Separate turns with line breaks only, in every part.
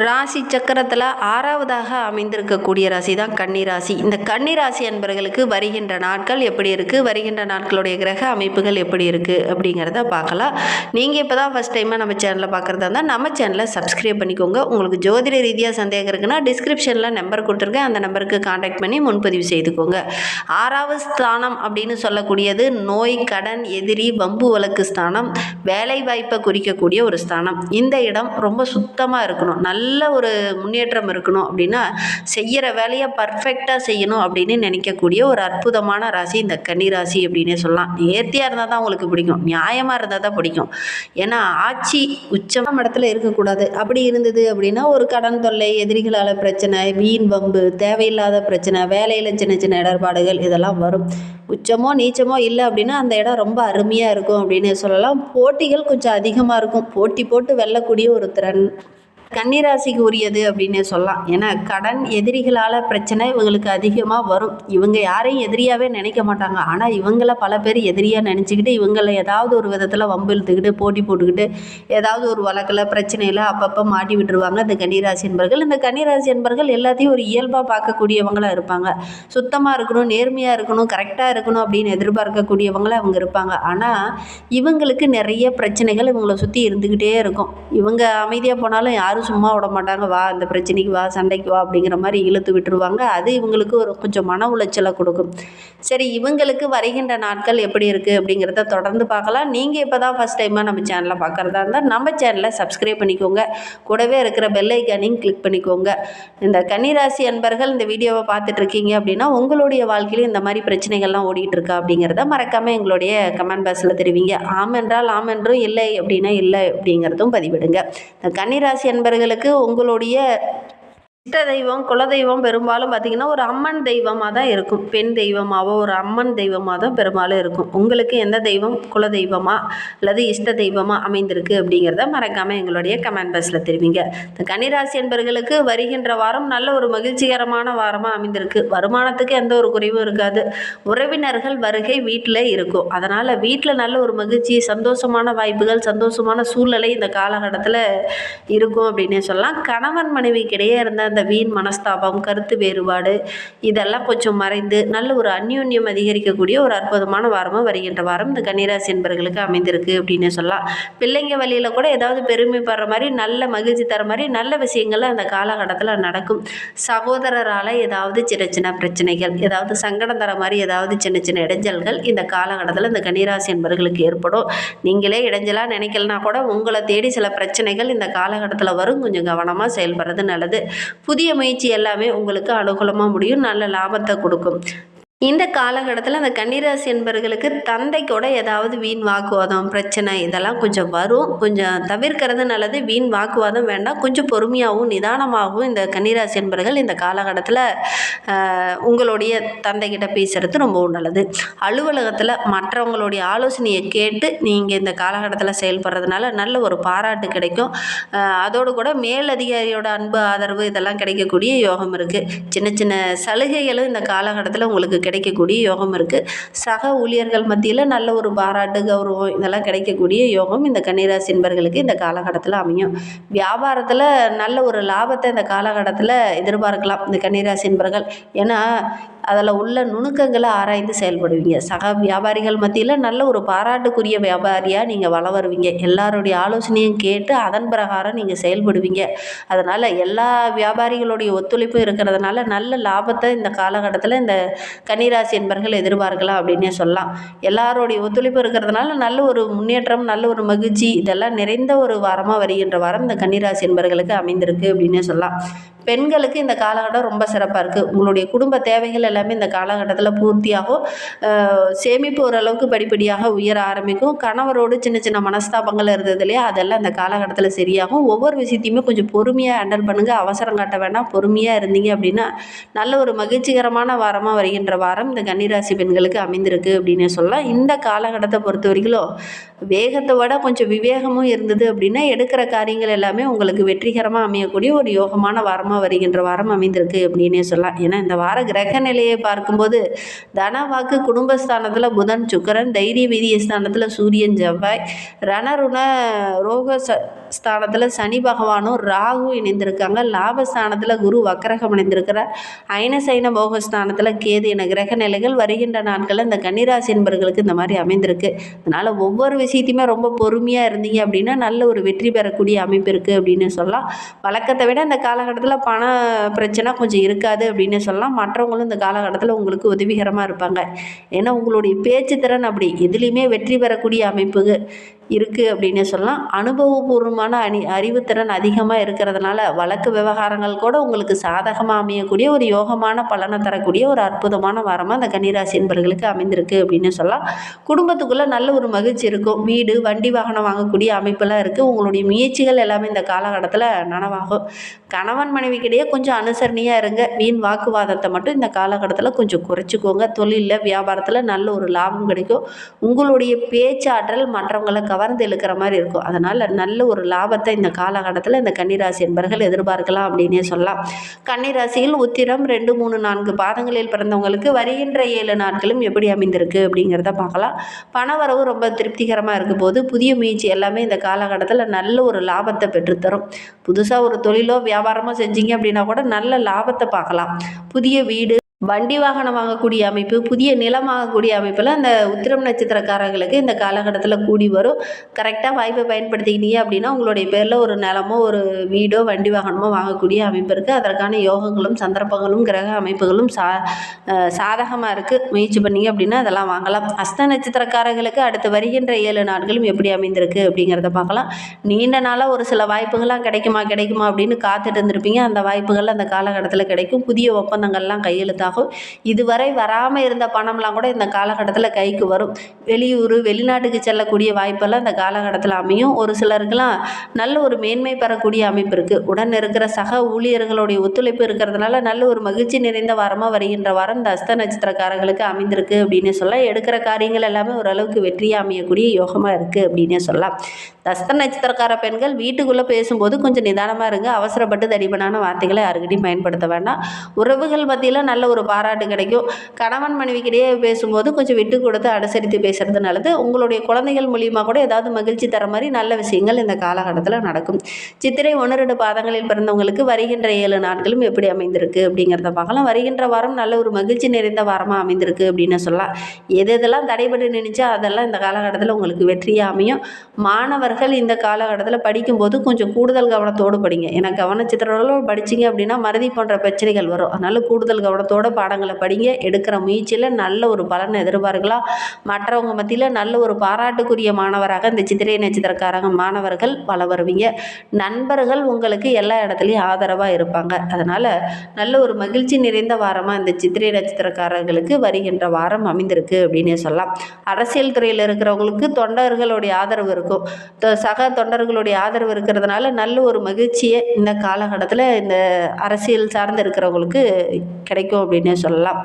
ராசி சக்கரத்தில் ஆறாவதாக அமைந்திருக்கக்கூடிய ராசி தான் கன்னி ராசி. இந்த கன்னி ராசி அன்பர்களுக்கு வருகின்ற நாட்கள் எப்படி இருக்குது, வருகின்ற நாட்களுடைய கிரக அமைப்புகள் எப்படி இருக்குது அப்படிங்கிறத பார்க்கலாம். நீங்கள் இப்போ தான் ஃபஸ்ட் டைமாக நம்ம சேனலை பார்க்குறதா இருந்தால் நம்ம சேனலை சப்ஸ்கிரைப் பண்ணிக்கோங்க. உங்களுக்கு ஜோதிட ரீதியாக சந்தேகம் இருக்குன்னா டிஸ்கிரிப்ஷனில் நம்பர் கொடுத்துருக்கேன், அந்த நம்பருக்கு காண்டாக்ட் பண்ணி முன்பதிவு செய்துக்கோங்க. ஆறாவது ஸ்தானம் அப்படின்னு சொல்லக்கூடியது நோய், கடன், எதிரி, வம்பு வழக்கு ஸ்தானம், வேலை வாய்ப்பை குறிக்கக்கூடிய ஒரு ஸ்தானம். இந்த இடம் ரொம்ப சுத்தமாக இருக்கணும், நல்ல ஒரு முன்னேற்றம் இருக்கணும் அப்படின்னா செய்கிற வேலையை பர்ஃபெக்டாக செய்யணும் அப்படின்னு நினைக்கக்கூடிய ஒரு அற்புதமான ராசி இந்த கன்னி ராசி அப்படின்னே சொல்லலாம். நேர்த்தியாக இருந்தால் தான் உங்களுக்கு பிடிக்கும், நியாயமாக இருந்தால் தான் பிடிக்கும். ஏன்னா ஆட்சி உச்சமான இடத்துல இருக்கக்கூடாது. அப்படி இருந்தது அப்படின்னா ஒரு கடன் தொல்லை, எதிரிகளால் பிரச்சனை, வீண் வம்பு, தேவையில்லாத பிரச்சனை, வேலையில் சின்ன சின்ன இடர்பாடுகள் இதெல்லாம் வரும். உச்சமோ நீச்சமோ இல்லை அப்படின்னா அந்த இடம் ரொம்ப அருமையாக இருக்கும் அப்படின்னு சொல்லலாம். போட்டிகள் கொஞ்சம் அதிகமாக இருக்கும், போட்டி போட்டு வெல்லக்கூடிய ஒரு திறன் கன்னிராசிக்கு உரியது அப்படின்னு சொல்லலாம். ஏன்னா கடன், எதிரிகளால் பிரச்சனை இவங்களுக்கு அதிகமாக வரும். இவங்க யாரையும் எதிரியாகவே நினைக்க மாட்டாங்க, ஆனால் இவங்கள பல பேர் எதிரியாக நினச்சிக்கிட்டு இவங்களை ஏதாவது ஒரு விதத்தில் வம்பு இழுத்துக்கிட்டு போட்டி போட்டுக்கிட்டு ஏதாவது ஒரு வழக்கில் பிரச்சனையில் அப்பப்போ மாட்டி விட்டுருவாங்க இந்த கன்னிராசி என்பர்கள். இந்த கன்னிராசி என்பர்கள் எல்லாத்தையும் ஒரு இயல்பாக பார்க்கக்கூடியவங்களாக இருப்பாங்க. சுத்தமாக இருக்கணும், நேர்மையாக இருக்கணும், கரெக்டாக இருக்கணும் அப்படின்னு எதிர்பார்க்கக்கூடியவங்களாக அவங்க இருப்பாங்க. ஆனால் இவங்களுக்கு நிறைய பிரச்சனைகள் இவங்களை சுற்றி இருந்துக்கிட்டே இருக்கும். இவங்க அமைதியாக போனாலும் யாரும் சும்மா விட மாட்டாங்க. வா இந்த பிரச்சனைக்கு வா, சண்டைக்கு வா அப்படிங்கிற மாதிரி இழுத்து விட்டுருவாங்க. அது இவங்களுக்கு ஒரு கொஞ்சம் மன உளைச்சலை கொடுக்கும். சரி, இவங்களுக்கு வருகின்ற நாட்கள் எப்படி இருக்குது அப்படிங்கிறத தொடர்ந்து பார்க்கலாம். நீங்கள் இப்போ தான் ஃபஸ்ட் டைமாக நம்ம சேனலை பார்க்குறதா இருந்தால் நம்ம சேனலை சப்ஸ்கிரைப் பண்ணிக்கோங்க, கூடவே இருக்கிற பெல் ஐக்கானையும் கிளிக் பண்ணிக்கோங்க. இந்த கன்னிராசி அன்பர்கள் இந்த வீடியோவை பார்த்துட்ருக்கீங்க அப்படின்னா உங்களுடைய வாழ்க்கையிலும் இந்த மாதிரி பிரச்சனைகள்லாம் ஓடிட்டு இருக்கா அப்படிங்கிறத மறக்காமல் எங்களுடைய கமெண்ட் பாக்ஸில் தெரிவிங்க. ஆம் என்றால் ஆம் என்றும், இல்லை அப்படின்னா இல்லை அப்படிங்கிறதும் பதிவிடுங்க. இந்த கன்னிராசி அன்பர்களுக்கு உங்களுடைய இஷ்ட தெய்வம், குலதெய்வம் பெரும்பாலும் பார்த்திங்கன்னா ஒரு அம்மன் தெய்வமாக தான் இருக்கும். பெண் தெய்வமாகவோ ஒரு அம்மன் தெய்வமாக தான் பெரும்பாலும் இருக்கும். உங்களுக்கு எந்த தெய்வம் குலதெய்வமாக அல்லது இஷ்ட தெய்வமாக அமைந்திருக்கு அப்படிங்கிறத மறக்காமல் எங்களுடைய கமெண்ட் பாக்ஸில் தெரிவிங்க. இந்த கன்னிராசி என்பர்களுக்கு வருகின்ற வாரம் நல்ல ஒரு மகிழ்ச்சிகரமான வாரமாக அமைந்திருக்கு. வருமானத்துக்கு எந்த ஒரு குறைவும் இருக்காது. உறவினர்கள் வருகை வீட்டில் இருக்கும். அதனால் வீட்டில் நல்ல ஒரு மகிழ்ச்சி, சந்தோஷமான வாய்ப்புகள், சந்தோஷமான சூழ்நிலை இந்த காலகட்டத்தில் இருக்கும் அப்படின்னே சொல்லலாம். கணவன் மனைவிக்கிடையே இருந்த அந்த வீண் மனஸ்தாபம், கருத்து வேறுபாடு இதெல்லாம் கொஞ்சம் மறைந்து நல்ல ஒரு அந்யோன்யம் அதிகரிக்கக்கூடிய ஒரு அற்புதமான வாரமாக வருகின்ற வாரம் இந்த கன்னிராசி என்பர்களுக்கு அமைந்திருக்கு அப்படின்னு சொல்லலாம். பிள்ளைங்க வழியில் கூட ஏதாவது பெருமைப்படுற மாதிரி, நல்ல மகிழ்ச்சி தர மாதிரி நல்ல விஷயங்கள் அந்த காலகட்டத்தில் நடக்கும். சகோதரரால் ஏதாவது சின்ன சின்ன பிரச்சனைகள், ஏதாவது சங்கடம் தர மாதிரி ஏதாவது சின்ன சின்ன இடைஞ்சல்கள் இந்த காலகட்டத்தில் இந்த கன்னிராசி என்பர்களுக்கு ஏற்படும். நீங்களே இடைஞ்சலாக நினைக்கலனா கூட உங்களை தேடி சில பிரச்சனைகள் இந்த காலகட்டத்தில் வரும். கொஞ்சம் கவனமாக செயல்படுறது நல்லது. புதிய முயற்சி எல்லாமே உங்களுக்கு அனுகூலமாக முடியும், நல்ல லாபத்தை கொடுக்கும். இந்த காலகட்டத்தில் அந்த கன்னிராசி என்பர்களுக்கு தந்தைக்கூட ஏதாவது வீண் வாக்குவாதம், பிரச்சனை இதெல்லாம் கொஞ்சம் வரும். கொஞ்சம் தவிர்க்கிறது நல்லது. வீண் வாக்குவாதம் வேண்டாம். கொஞ்சம் பொறுமையாகவும் நிதானமாகவும் இந்த கன்னிராசி என்பர்கள் இந்த காலகட்டத்தில் உங்களுடைய தந்தைக்கிட்ட பேசுகிறது ரொம்பவும் நல்லது. அலுவலகத்தில் மற்றவங்களுடைய ஆலோசனையை கேட்டு நீங்கள் இந்த காலகட்டத்தில் செயல்படுறதுனால நல்ல ஒரு பாராட்டு கிடைக்கும். அதோடு கூட மேலதிகாரியோட அன்பு, ஆதரவு இதெல்லாம் கிடைக்கக்கூடிய யோகம் இருக்குது. சின்ன சின்ன சலுகைகளும் இந்த காலகட்டத்தில் உங்களுக்கு கிடைக்கக்கூடிய யோகம் இருக்குது. சக ஊழியர்கள் மத்தியில் நல்ல ஒரு பாராட்டு, கௌரவம் இதெல்லாம் கிடைக்கக்கூடிய யோகம் இந்த கன்னிராசி என்பர்களுக்கு இந்த காலகட்டத்தில் அமையும். வியாபாரத்தில் நல்ல ஒரு லாபத்தை இந்த காலகட்டத்தில் எதிர்பார்க்கலாம் இந்த கன்னிராசி என்பர்கள். ஏன்னா அதில் உள்ள நுணுக்கங்களை ஆராய்ந்து செயல்படுவீங்க. சக வியாபாரிகள் மத்தியில் நல்ல ஒரு பாராட்டுக்குரிய வியாபாரியாக நீங்கள் வள வருவீங்க. எல்லாருடைய ஆலோசனையும் கேட்டு அதன் பிரகாரம் நீங்கள் செயல்படுவீங்க. அதனால் எல்லா வியாபாரிகளுடைய ஒத்துழைப்பு இருக்கிறதுனால நல்ல லாபத்தை இந்த காலகட்டத்தில் இந்த கன்னிராசி என்பர்கள் எதிர்பார்க்கலாம் அப்படின்னே சொல்லலாம். எல்லாருடைய ஒத்துழைப்பு இருக்கிறதுனால நல்ல ஒரு முன்னேற்றம், நல்ல ஒரு மகிழ்ச்சி இதெல்லாம் நிறைந்த ஒரு வாரமாக வருகின்ற வாரம் இந்த கன்னிராசி என்பர்களுக்கு அமைந்திருக்கு அப்படின்னே சொல்லலாம். பெண்களுக்கு இந்த காலகட்டம் ரொம்ப சிறப்பாக இருக்குது. உங்களுடைய குடும்ப தேவைகள் எல்லாமே இந்த காலகட்டத்தில் பூர்த்தியாகும். சேமிப்பு ஓரளவுக்கு படிப்படியாக உயர ஆரம்பிக்கும். கணவரோடு சின்ன சின்ன மனஸ்தாபங்கள் இருந்தது இல்லையா, அதெல்லாம் இந்த காலகட்டத்தில் சரியாகும். ஒவ்வொரு விஷயத்தையுமே கொஞ்சம் பொறுமையாக ஹேண்டில் பண்ணுங்கள். அவசரம் காட்ட வேண்டாம். பொறுமையாக இருந்தீங்க அப்படின்னா நல்ல ஒரு மகிழ்ச்சிகரமான வாரமாக வருகின்ற வாரம் இந்த கன்னிராசி பெண்களுக்கு அமைந்திருக்கு அப்படின்னு சொல்லலாம். இந்த காலகட்டத்தை பொறுத்த வரைக்கும் வேகத்தை விட கொஞ்சம் விவேகமும் இருந்தது அப்படின்னா எடுக்கிற காரியங்கள் எல்லாமே உங்களுக்கு வெற்றிகரமாக அமையக்கூடிய ஒரு யோகமான வாரமாக வருகின்ற வாரம் அமைந்திருக்கு அப்படின்னே சொல்லலாம். ஏன்னா இந்த வார கிரக நிலையை பார்க்கும்போது தனவாக்கு குடும்பஸ்தானத்தில் புதன், சுக்கிரன், தைரிய வீரிய ஸ்தானத்தில் சூரியன், செவ்வாய், ரணருண ரோக ஸ்தானத்தில் சனி பகவானும் ராகுவும் இணைந்திருக்காங்க. லாபஸ்தானத்தில் குரு வக்கரகம் இணைந்திருக்கிறார். அயனசைன போகஸ்தானத்தில் கேது என கிரக நிலைகள் வருகின்ற நாட்களில் இந்த கன்னிராசி என்பவர்களுக்கு இந்த மாதிரி அமைந்திருக்கு. அதனால் ஒவ்வொரு விஷயத்தையுமே ரொம்ப பொறுமையாக இருந்தீங்க அப்படின்னா நல்ல ஒரு வெற்றி பெறக்கூடிய அமைப்பு இருக்குது அப்படின்னு சொல்லலாம். வழக்கத்தை விட இந்த காலகட்டத்தில் பண பிரச்சனை கொஞ்சம் இருக்காது அப்படின்னு சொல்லலாம். மற்றவங்களும் இந்த காலகட்டத்தில் உங்களுக்கு உதவிகரமாக இருப்பாங்க. ஏன்னா உங்களுடைய பேச்சு திறன் அப்படி எதுலேயுமே வெற்றி பெறக்கூடிய அமைப்பு இருக்குது அப்படின்னு சொல்லலாம். அனுபவபூர்வமான அறிவுத்திறன் அதிகமாக இருக்கிறதுனால வழக்கு விவகாரங்கள் கூட உங்களுக்கு சாதகமாக அமையக்கூடிய ஒரு யோகமான பலனை தரக்கூடிய ஒரு அற்புதமான வாரமாக அந்த கன்னிராசி என்பவர்களுக்கு அமைந்திருக்கு அப்படின்னு சொல்லலாம். குடும்பத்துக்குள்ளே நல்ல ஒரு மகிழ்ச்சி இருக்கும். வீடு வண்டி வாகனம் வாங்கக்கூடிய அமைப்பெல்லாம் இருக்குது. உங்களுடைய முயற்சிகள் எல்லாமே இந்த காலகட்டத்தில் நனவாகும். கணவன் மனைவிக்கிடையே கொஞ்சம் அனுசரணையாக இருங்க. வீண் வாக்குவாதத்தை மட்டும் இந்த காலகட்டத்தில் கொஞ்சம் குறைச்சிக்கோங்க. தொழிலில் வியாபாரத்தில் நல்ல ஒரு லாபம் கிடைக்கும். உங்களுடைய பேச்சாற்றல் மற்றவங்களை கவர்ந்து இழுக்கிற மாதிரி இருக்கும். அதனால் நல்ல ஒரு லாபத்தை இந்த காலகட்டத்தில் இந்த கன்னிராசி என்பவர்கள் எதிர்பார்க்கலாம் அப்படின்னே சொல்லலாம். கன்னிராசியில் உத்திரம் 2, 3, 4 பாதங்களில் பிறந்தவங்களுக்கு வருகின்ற 7 நாட்களும் எப்படி அமைந்திருக்கு அப்படிங்கிறத பார்க்கலாம். பணவரவு ரொம்ப திருப்திகரமாக இருக்கும் போது புதிய முயற்சி எல்லாமே இந்த காலகட்டத்தில் நல்ல ஒரு லாபத்தை பெற்றுத்தரும். புதுசாக ஒரு தொழிலோ வியாபாரமோ செஞ்சீங்க அப்படின்னா கூட நல்ல லாபத்தை பார்க்கலாம். புதிய வீடு வண்டி வாகனம் வாங்கக்கூடிய அமைப்பு, புதிய நிலம் வாங்கக்கூடிய அமைப்பில் அந்த உத்திரம் நட்சத்திரக்காரர்களுக்கு இந்த காலகட்டத்தில் கூடி வரும். கரெக்டாக வாய்ப்பை பயன்படுத்திக்கிட்டீங்க அப்படின்னா உங்களுடைய பேரில் ஒரு நிலமோ ஒரு வீடோ வண்டி வாகனமோ வாங்கக்கூடிய அமைப்பு இருக்குது. அதற்கான யோகங்களும் சந்தர்ப்பங்களும் கிரக அமைப்புகளும் சாதகமாக இருக்குது. முயற்சி பண்ணிங்க அப்படின்னா அதெல்லாம் வாங்கலாம். அஸ்த நட்சத்திரக்காரர்களுக்கு அடுத்து வருகின்ற 7 நாட்களும் எப்படி அமைந்திருக்கு அப்படிங்கிறத பார்க்கலாம். நீண்ட நாளாக ஒரு சில வாய்ப்புகள்லாம் கிடைக்குமா அப்படின்னு காத்துட்டு இருந்திருப்பீங்க. அந்த வாய்ப்புகள் அந்த காலகட்டத்தில் கிடைக்கும். புதிய ஒப்பந்தங்கள்லாம் கையெழுத்தாகும். இதுவரை வராமல் இருந்த பணம்லாம் கூட இந்த காலகட்டத்தில் கைக்கு வரும். வெளியூர் வெளிநாட்டுக்கு செல்லக்கூடிய வாய்ப்பெல்லாம் இந்த காலகட்டத்தில் அமையும். ஒரு சிலருக்கெல்லாம் நல்ல ஒரு மேன்மை பெறக்கூடிய அமைப்பு இருக்குது. உடன் இருக்கிற சக ஊழியர்களுடைய ஒத்துழைப்பு இருக்கிறதுனால நல்ல ஒரு மகிழ்ச்சி நிறைந்த வாரமாக வருகின்ற வாரம் இந்த அஸ்த நட்சத்திரக்காரர்களுக்கு அமைந்திருக்கு அப்படின்னு சொல்லலாம். எடுக்கிற காரியங்கள் எல்லாமே ஓரளவுக்கு வெற்றியாக அமையக்கூடிய யோகமாக இருக்குது அப்படின்னே சொல்லலாம். அஸ்த நட்சத்திரக்கார பெண்கள் வீட்டுக்குள்ளே பேசும்போது கொஞ்சம் நிதானமாக இருங்க. அவசரப்பட்டு தடிமனான வார்த்தைகளை யாருக்கிட்டையும் பயன்படுத்த வேண்டாம். உறவுகள் மத்தியில் நல்ல ஒரு பாராட்டு கிடைக்கும். கணவன் மனைவிக்கிடையே பேசும்போது கொஞ்சம் விட்டு கொடுத்து அனுசரித்து பேசுறது நல்லது. உங்களுடைய குழந்தைகள் மூலியமாக கூட ஏதாவது மகிழ்ச்சி தர மாதிரி நல்ல விஷயங்கள் இந்த காலகட்டத்தில் நடக்கும். சித்திரை 1, 2 பாதங்களில் பிறந்தவங்களுக்கு வருகின்ற 7 நாட்களும் எப்படி அமைந்திருக்கு அப்படிங்கிறத பார்க்கலாம். வருகின்ற வாரம் நல்ல ஒரு மகிழ்ச்சி நிறைந்த வாரமாக அமைந்திருக்கு அப்படின்னு சொல்லலாம். எதெல்லாம் தடைபட்டு நினைச்சா அதெல்லாம் இந்த காலகட்டத்தில் உங்களுக்கு வெற்றியாக அமையும். மாணவர்கள் இந்த காலகட்டத்தில் படிக்கும்போது கொஞ்சம் கூடுதல் கவனத்தோடு படிங்க. ஏன்னா கவனச்சித்திரங்களோடு படிச்சிங்க அப்படின்னா மறதி போன்ற பிரச்சனைகள் வரும். அதனால் கூடுதல் கவனத்தோடு பாடங்களை படிங்க. எடுக்கிற முயற்சியில் நல்ல ஒரு பலனை எதிர்பார்க்கலாம். மற்றவங்க மத்தியில் நல்ல ஒரு பாராட்டுக்குரிய மாணவராக இந்த சித்திரை நட்சத்திரக்காரங்க மாணவர்கள் வள வருவீங்க. நண்பர்கள் உங்களுக்கு எல்லா இடத்துலையும் ஆதரவாக இருப்பாங்க. அதனால் நல்ல ஒரு மகிழ்ச்சி நிறைந்த வாரமாக இந்த சித்திரை நட்சத்திரக்காரர்களுக்கு வருகின்ற வாரம் அமைந்திருக்கு அப்படின்னே சொல்லலாம். அரசியல் துறையில் இருக்கிறவங்களுக்கு தொண்டர்களுடைய ஆதரவு இருக்கும். சக தொண்டர்களுடைய ஆதரவு இருக்கிறதுனால நல்ல ஒரு மகிழ்ச்சியை இந்த காலகட்டத்தில் இந்த அரசியல் சார்ந்து இருக்கிறவங்களுக்கு கிடைக்கும் அப்படின்னு சொல்லலாம்.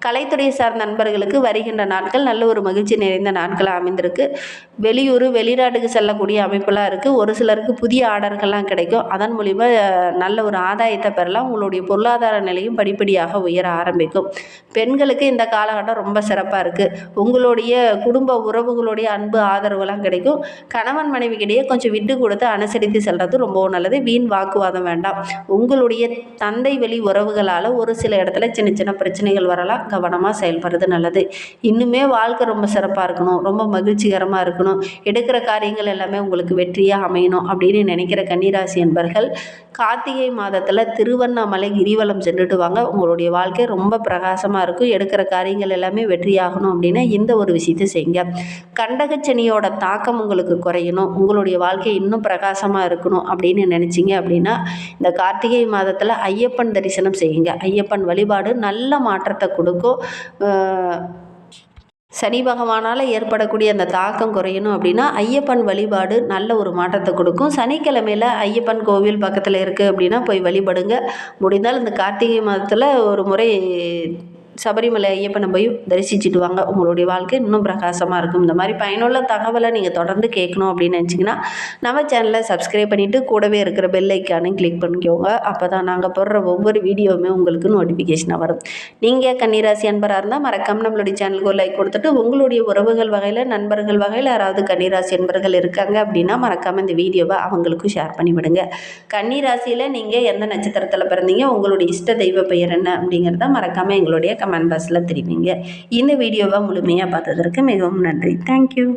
கலைத்துறையை சார்ந்த நண்பர்களுக்கு வருகின்ற நாட்கள் நல்ல ஒரு மகிழ்ச்சி நிறைந்த நாட்களாக அமைந்திருக்கு. வெளியூர் வெளிநாட்டுக்கு செல்லக்கூடிய அமைப்பெல்லாம் இருக்குது. ஒரு சிலருக்கு புதிய ஆர்டர்கள்லாம் கிடைக்கும். அதன் மூலிமா நல்ல ஒரு ஆதாயத்தை பெறலாம். உங்களுடைய பொருளாதார நிலையும் படிப்படியாக உயர ஆரம்பிக்கும். பெண்களுக்கு இந்த காலகட்டம் ரொம்ப சிறப்பாக இருக்குது. உங்களுடைய குடும்ப உறவுகளுடைய அன்பு ஆதரவுலாம் கிடைக்கும். கணவன் மனைவிக்கிடையே கொஞ்சம் விட்டு கொடுத்து அனுசரித்து செல்வது ரொம்பவும் நல்லது. வீண் வாக்குவாதம் வேண்டாம். உங்களுடைய தந்தை வழி உறவுகளால் ஒரு சில இடத்துல சின்ன சின்ன பிரச்சனைகள் வரலாம். கவனமாக செயல்படுறது நல்லது. இன்னுமே வாழ்க்கை ரொம்ப சிறப்பாக இருக்கணும், ரொம்ப மகிழ்ச்சிகரமாக இருக்கணும், எடுக்கிற காரியங்கள் எல்லாமே உங்களுக்கு வெற்றியாக அமையணும் அப்படின்னு நினைக்கிற கன்னிராசி என்பர்கள் கார்த்திகை மாதத்தில் திருவண்ணாமலை கிரிவலம் சென்றுட்டு வாங்க. உங்களுடைய வாழ்க்கை ரொம்ப பிரகாசமாக இருக்கும். எடுக்கிற காரியங்கள் எல்லாமே வெற்றியாகணும் அப்படின்னா இந்த ஒரு விஷயத்தை செய்யுங்க. கண்டகச்சனியோட தாக்கம் உங்களுக்கு குறையணும், உங்களுடைய வாழ்க்கை இன்னும் பிரகாசமாக இருக்கணும் அப்படின்னு நினச்சிங்க அப்படின்னா இந்த கார்த்திகை மாதத்தில் ஐயப்பன் தரிசனம் செய்யுங்க. ஐயப்பன் வழிபாடு நல்ல மாற்றத்தை கொடுக்கும். சனி பகவானால் ஏற்படக்கூடிய அந்த தாக்கம் குறையணும் அப்படின்னா ஐயப்பன் வழிபாடு நல்ல ஒரு மாற்றத்தை கொடுக்கும். சனிக்கிழமையில் ஐயப்பன் கோவில் பக்கத்தில் இருக்குது அப்படின்னா போய் வழிபடுங்க. முடிந்தால் இந்த கார்த்திகை மாதத்தில் ஒரு முறை சபரிமலை ஐயப்பனை போய் தரிசிச்சுட்டு வாங்க. உங்களுடைய வாழ்க்கை இன்னும் பிரகாசமாக இருக்கும். இந்த மாதிரி பயனுள்ள தகவலை நீங்கள் தொடர்ந்து கேட்கணும் அப்படின்னு நினச்சிங்கன்னா நம்ம சேனலை சப்ஸ்கிரைப் பண்ணிவிட்டு கூடவே இருக்கிற பெல் ஐக்கானையும் கிளிக் பண்ணிக்கோங்க. அப்போ தான் நாங்கள் போடுற ஒவ்வொரு வீடியோவுமே உங்களுக்கு நோட்டிஃபிகேஷனாக வரும். நீங்கள் கன்னிராசி அன்பராக இருந்தால் மறக்காமல் நம்மளுடைய சேனலுக்கு ஒரு லைக் கொடுத்துட்டு உங்களுடைய உறவுகள் வகையில் நண்பர்கள் வகையில் யாராவது கன்னிராசி அன்பர்கள் இருக்காங்க அப்படின்னா மறக்காமல் இந்த வீடியோவை அவங்களுக்கும் ஷேர் பண்ணிவிடுங்க. கன்னிராசியில் நீங்கள் எந்த நட்சத்திரத்தில் பிறந்தீங்க, உங்களுடைய இஷ்ட தெய்வ பெயர் என்ன அப்படிங்கிறத மறக்காமல் எங்களுடைய கமெண்ட் பாக்ஸில் தெரிவிங்க. இந்த வீடியோவை முழுமையாக பார்த்ததற்கு மிகவும் நன்றி. தேங்க்யூ.